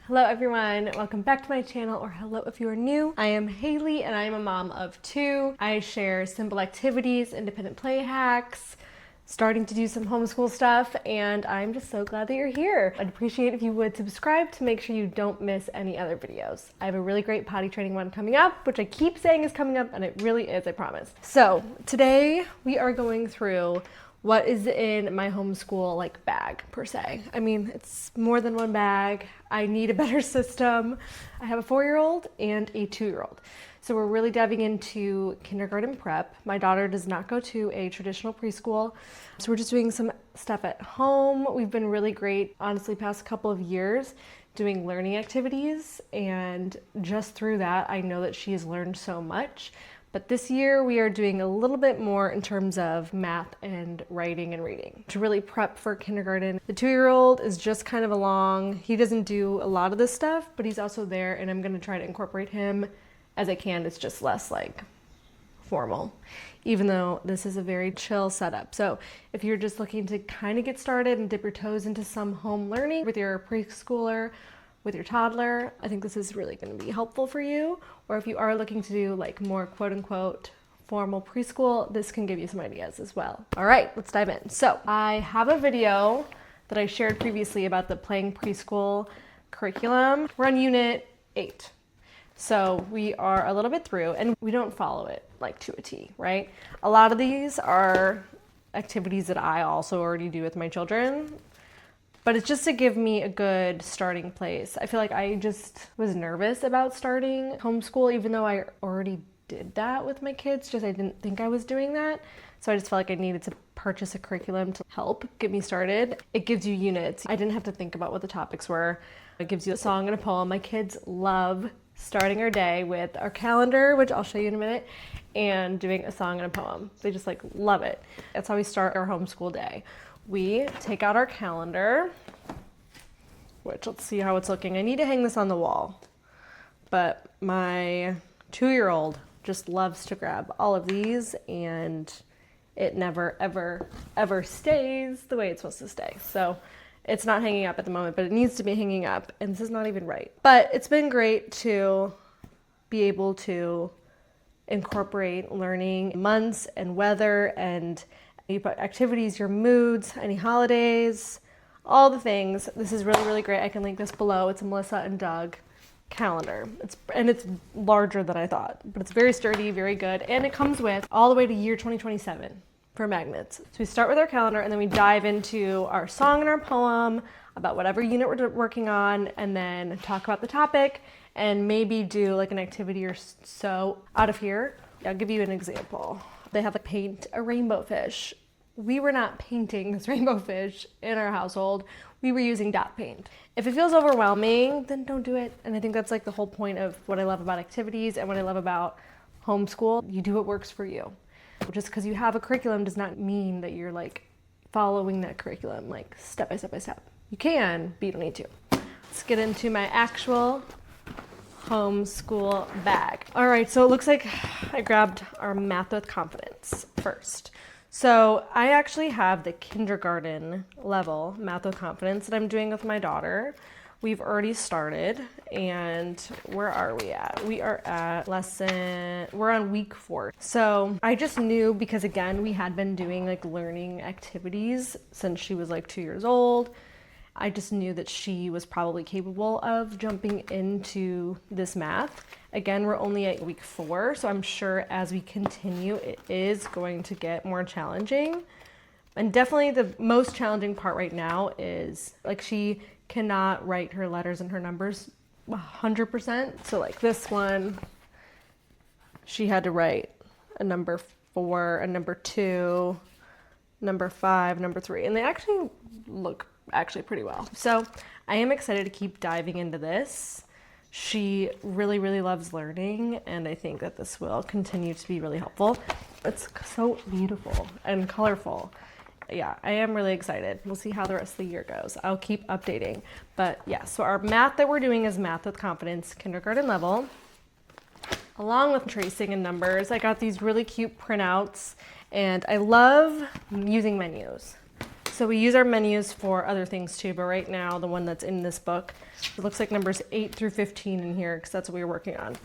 Hello everyone, welcome back to my channel, or hello if you are new. I am Haley and I am a mom of two. I share simple activities, independent play hacks, starting to do some homeschool stuff, and I'm just so glad that you're here. I'd appreciate if you would subscribe to make sure you don't miss any other videos. I have a really great potty training one coming up, which I keep saying is coming up, and it really is, I promise. So today we are going through what is in my homeschool bag per se. I mean, it's more than one bag. I need a better system. I have a 4-year-old and a 2-year-old. So we're really diving into kindergarten prep. My daughter does not go to a traditional preschool. So we're just doing some stuff at home. We've been really great, honestly, past couple of years doing learning activities. And just through that, I know that she has learned so much. But this year we are doing a little bit more in terms of math and writing and reading to really prep for kindergarten. The 2-year-old is just kind of along. He doesn't do a lot of this stuff, but he's also there, and I'm going to try to incorporate him as I can. It's just less formal, even though this is a very chill setup. So if you're just looking to kind of get started and dip your toes into some home learning with your preschooler, with your toddler, I think this is really going to be helpful for you. Or if you are looking to do more quote unquote formal preschool, this can give you some ideas as well. All right, let's dive in. So I have a video that I shared previously about the Playing Preschool curriculum. We're on Unit 8. So we are a little bit through, and we don't follow it to a T, right? A lot of these are activities that I also already do with my children, but it's just to give me a good starting place. I feel like I just was nervous about starting homeschool, even though I already did that with my kids, just I didn't think I was doing that. So I just felt like I needed to purchase a curriculum to help get me started. It gives you units. I didn't have to think about what the topics were. It gives you a song and a poem. My kids love starting our day with our calendar, which I'll show you in a minute, and doing a song and a poem. They just love it. That's how we start our homeschool day. We take out our calendar, which let's see how it's looking. I need to hang this on the wall, but my 2-year-old just loves to grab all of these, and it never, ever, ever stays the way it's supposed to stay. So it's not hanging up at the moment, but it needs to be hanging up, and this is not even right. But it's been great to be able to incorporate learning months and weather, and you put activities, your moods, any holidays, all the things. This is really, really great. I can link this below. It's a Melissa and Doug calendar. It's larger than I thought, but it's very sturdy, very good. And it comes with all the way to year 2027 for magnets. So we start with our calendar, and then we dive into our song and our poem about whatever unit we're working on, and then talk about the topic and maybe do an activity or so out of here. I'll give you an example. They have paint a rainbow fish. We were not painting this rainbow fish in our household. We were using dot paint. If it feels overwhelming, then don't do it. And I think that's the whole point of what I love about activities and what I love about homeschool. You do what works for you. Just because you have a curriculum does not mean that you're following that curriculum step by step by step. You can, but you don't need to. Let's get into my actual homeschool bag. All right, so it looks like I grabbed our Math with Confidence first. So I actually have the kindergarten level Math with Confidence that I'm doing with my daughter. We've already started, and where are we at? We are at we're on week 4. So I just knew, because again, we had been doing learning activities since she was 2 years old. I just knew that she was probably capable of jumping into this math. Again, we're only at week 4, so I'm sure as we continue, it is going to get more challenging. And definitely the most challenging part right now is she cannot write her letters and her numbers 100%. So this one, she had to write a number 4, a number 2, number 5, number 3, and they actually look pretty well. So I am excited to keep diving into this. She really, really loves learning, and I think that this will continue to be really helpful. It's so beautiful and colorful. Yeah, I am really excited. We'll see how the rest of the year goes. I'll keep updating. But yeah, so our math that we're doing is Math with Confidence, kindergarten level, along with tracing and numbers. I got these really cute printouts, and I love using menus. So we use our menus for other things too, but right now the one that's in this book, it looks like numbers 8 through 15 in here because that's what we were working on.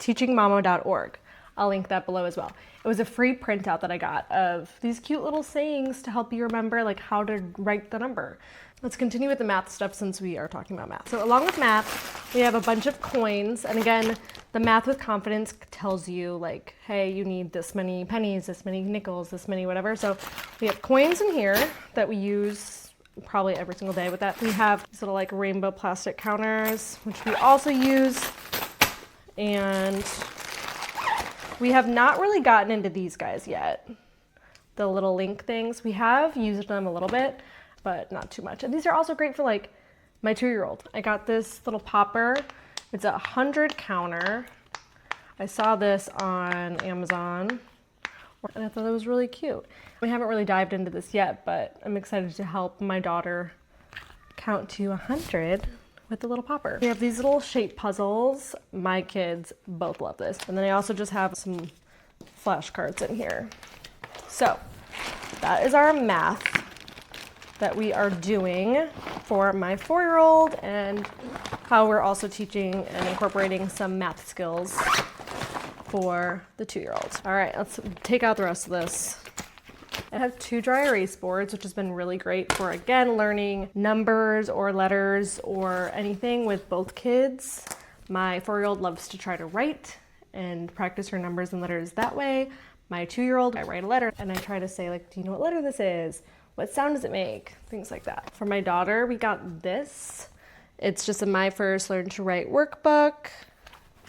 Teachingmama.org. I'll link that below as well. It was a free printout that I got of these cute little sayings to help you remember like how to write the number. Let's continue with the math stuff since we are talking about math. So along with math, we have a bunch of coins. And again, the Math with Confidence tells you like, hey, you need this many pennies, this many nickels, this many whatever. So we have coins in here that we use probably every single day with that. We have these little like rainbow plastic counters, which we also use. And we have not really gotten into these guys yet. The little link things. We have used them a little bit, but not too much. And these are also great for like my 2-year-old. I got this little popper. It's a 100 counter. I saw this on Amazon and I thought it was really cute. We haven't really dived into this yet, but I'm excited to help my daughter count to 100 with the little popper. We have these little shape puzzles. My kids both love this. And then I also just have some flashcards in here. So that is our math that we are doing for my 4-year-old and how we're also teaching and incorporating some math skills for the 2-year-old. All right, let's take out the rest of this. I have 2 dry erase boards, which has been really great for, again, learning numbers or letters or anything with both kids. My 4-year-old loves to try to write and practice her numbers and letters that way. My 2-year-old, I write a letter and I try to say like, do you know what letter this is? What sound does it make? Things like that. For my daughter, we got this. It's just a My First Learn to Write workbook.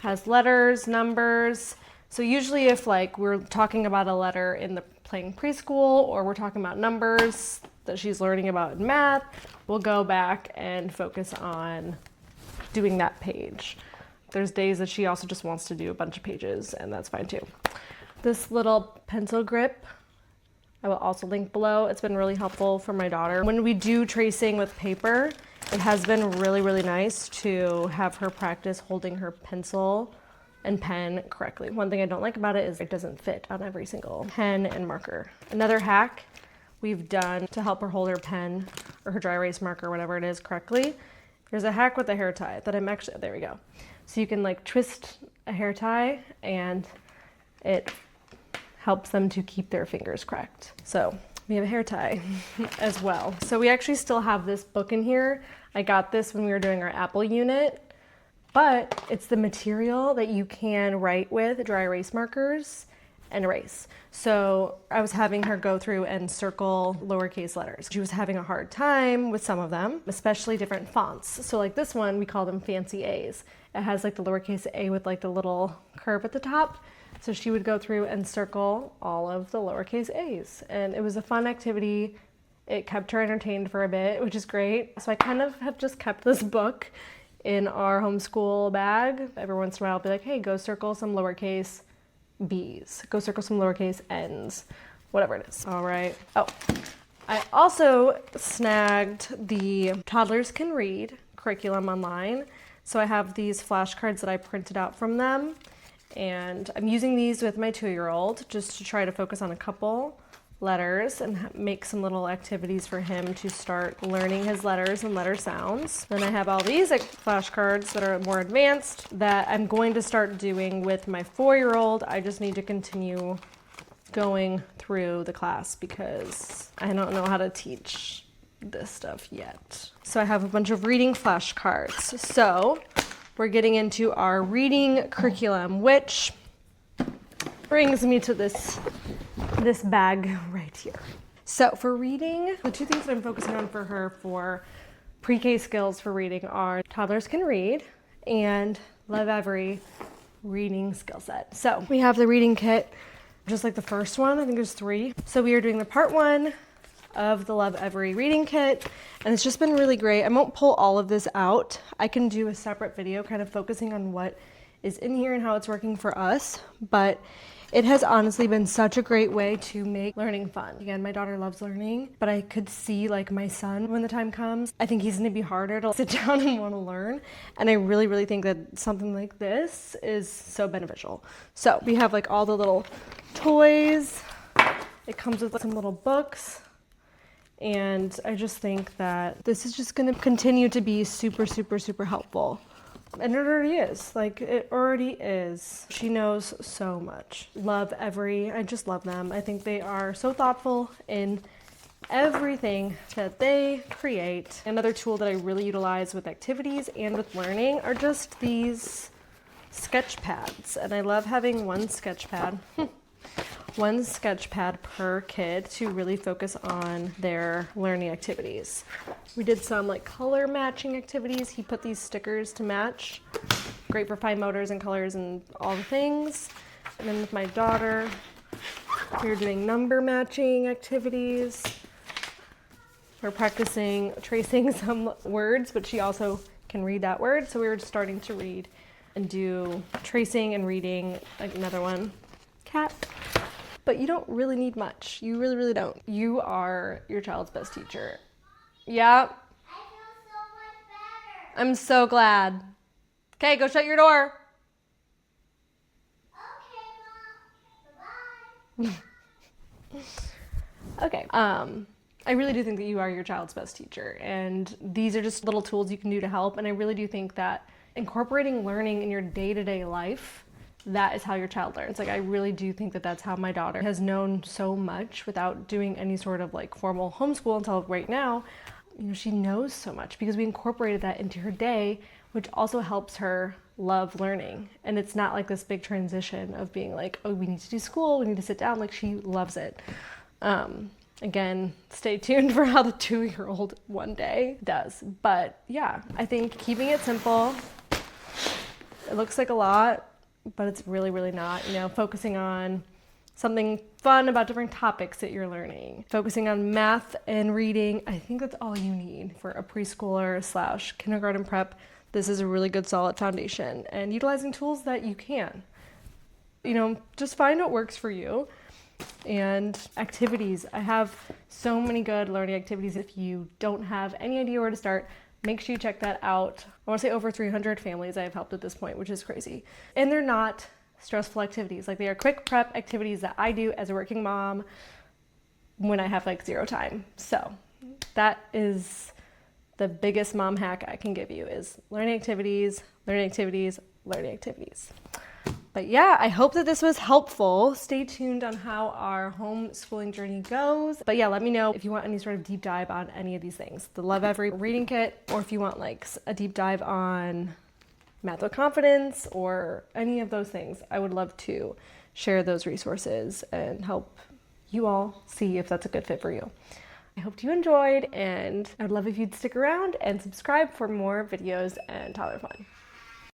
Has letters, numbers. So usually if like we're talking about a letter in the Playing Preschool or we're talking about numbers that she's learning about in math, we'll go back and focus on doing that page. There's days that she also just wants to do a bunch of pages and that's fine too. This little pencil grip, I will also link below. It's been really helpful for my daughter. When we do tracing with paper, it has been really, really nice to have her practice holding her pencil and pen correctly. One thing I don't like about it is it doesn't fit on every single pen and marker. Another hack we've done to help her hold her pen or her dry erase marker, whatever it is, correctly. There's a hack with a hair tie that I'm actually, there we go. So you can like twist a hair tie and it helps them to keep their fingers correct. So we have a hair tie as well. So we actually still have this book in here. I got this when we were doing our Apple unit, but it's the material that you can write with dry erase markers and erase. So I was having her go through and circle lowercase letters. She was having a hard time with some of them, especially different fonts. So like this one, we call them fancy A's. It has like the lowercase a with like the little curve at the top. So she would go through and circle all of the lowercase a's. And it was a fun activity. It kept her entertained for a bit, which is great. So I kind of have just kept this book in our homeschool bag. Every once in a while I'll be like, hey, go circle some lowercase b's. Go circle some lowercase n's, whatever it is. All right. Oh, I also snagged the Toddlers Can Read curriculum online. So I have these flashcards that I printed out from them. And I'm using these with my 2-year-old just to try to focus on a couple letters and make some little activities for him to start learning his letters and letter sounds. Then I have all these flashcards that are more advanced that I'm going to start doing with my 4-year-old. I just need to continue going through the class because I don't know how to teach this stuff yet. So I have a bunch of reading flashcards. So we're getting into our reading curriculum, which brings me to this bag right here. So for reading, the 2 things that I'm focusing on for her for pre-K skills for reading are Toddlers Can Read and Love Every reading skill set. So we have the reading kit, just like the first one. I think there's 3. So we are doing the part 1 of the Love Every reading kit, and it's just been really great. I won't pull all of this out. I can do a separate video kind of focusing on what is in here and how it's working for us, but it has honestly been such a great way to make learning fun. Again, my daughter loves learning, but I could see like my son when the time comes, I think he's gonna be harder to sit down and want to learn, and I really, really think that something like this is so beneficial. So we have like all the little toys. It comes with some little books. And I just think that this is just going to continue to be super, super, super helpful. And it already is. Like, it already is. She knows so much. I just love them. I think they are so thoughtful in everything that they create. Another tool that I really utilize with activities and with learning are just these sketch pads. And I love having one sketch pad per kid to really focus on their learning activities. We did some like color matching activities. He put these stickers to match. Great for fine motors and colors and all the things. And then with my daughter, we were doing number matching activities. We're practicing tracing some words, but she also can read that word. So we were just starting to read and do tracing and reading. Like another one, cat. But you don't really need much. You really, really don't. You are your child's best teacher. Yeah. I feel so much better. I'm so glad. Okay, go shut your door. Okay, Mom. Bye-bye. Okay. I really do think that you are your child's best teacher. And these are just little tools you can do to help. And I really do think that incorporating learning in your day-to-day life, that is how your child learns. Like, I really do think that that's how my daughter has known so much without doing any sort of like formal homeschool until right now. You know, she knows so much because we incorporated that into her day, which also helps her love learning. And it's not like this big transition of being like, oh, we need to do school, we need to sit down. Like, she loves it. Again, stay tuned for how the 2-year-old one day does. But yeah, I think keeping it simple, it looks like a lot, but it's really, really not. You know, focusing on something fun about different topics that you're learning. Focusing on math and reading. I think that's all you need for a preschooler / kindergarten prep. This is a really good solid foundation, and utilizing tools that you can. You know, just find what works for you. And activities. I have so many good learning activities. If you don't have any idea where to start, make sure you check that out. I want to say over 300 families I have helped at this point, which is crazy. And they're not stressful activities. Like, they are quick prep activities that I do as a working mom when I have like zero time. So that is the biggest mom hack I can give you, is learning activities, learning activities, learning activities. But yeah, I hope that this was helpful. Stay tuned on how our homeschooling journey goes. But yeah, let me know if you want any sort of deep dive on any of these things. The Love Every reading kit, or if you want like a deep dive on math with confidence or any of those things. I would love to share those resources and help you all see if that's a good fit for you. I hope you enjoyed, and I'd love if you'd stick around and subscribe for more videos and toddler fun.